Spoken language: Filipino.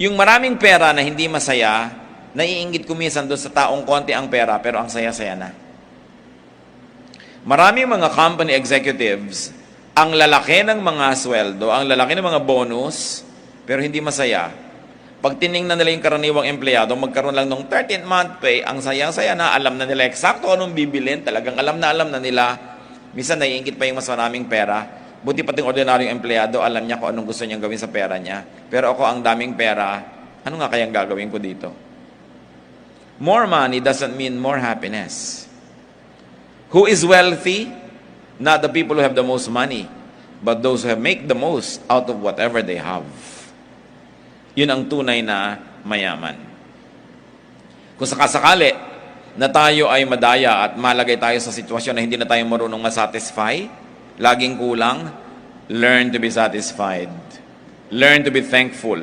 Yung maraming pera na hindi masaya, naiinggit ko minsan doon sa taong konti ang pera pero ang saya-saya na. Maraming mga company executives, ang lalaki ng mga sweldo, ang lalaki ng mga bonus, pero hindi masaya. Pag tiningnan nila yung karaniwang empleyado, magkaroon lang ng 13th month pay, ang sayang-saya na, alam na nila eksakto anong bibilin, talagang alam na nila. Minsan naiingit pa yung mas maraming pera. Buti pating ordinaryong empleyado, alam niya kung anong gusto niyang gawin sa pera niya. Pero ako, ang daming pera, ano nga kayang gagawin ko dito? More money doesn't mean more happiness. Who is wealthy? Not the people who have the most money, but those who have make the most out of whatever they have. Yun ang tunay na mayaman. Kung sakasakali na tayo ay madaya at malagay tayo sa sitwasyon na hindi na tayo marunong masatisfy, laging kulang, learn to be satisfied. Learn to be thankful.